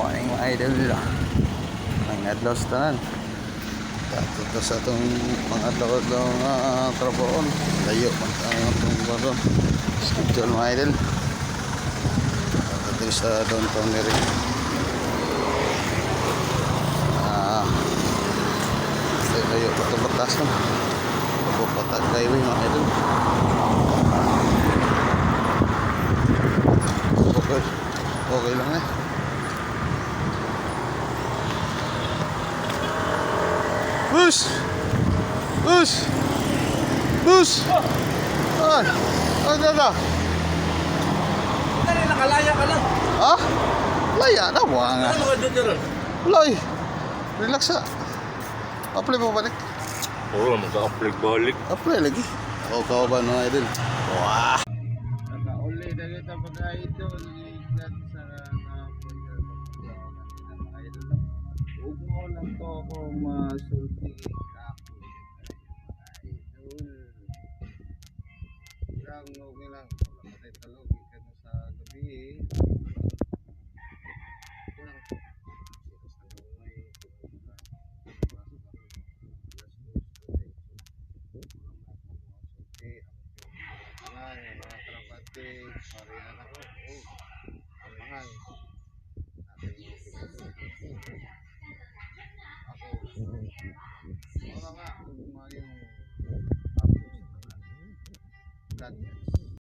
morning mga idol. May adlaw sa tanan. Ito sa itong mga adlaw nga trabaho. Layo man itong baron. Schedule mga idol. Ito sa downtown nire. Layo pa ito batas na. Pagpapatag highway mga idol. Okay lang eh. Bus! Bus! Bus! Ay! Ay, dada! Dali, nakalaya ka lang. Ha? Laya na, wala nga. Ano ka dito ron? Wala eh. Relax ha. Apply mo balik. Oo, mag-a-apply balik. Apply lagi. O, kawaban mga idol. Wah! Nakauli na kita pagka-idol. Ikat sa na-punta sa mga idol. Huwag mo lang to ako masulti ako. Idol. Lang, okay lang. Wala pa tayo talog. Ikat mo sa gabi. Mga karapate, marihan ako. Ang mahal. Ako, wala nga, yung blood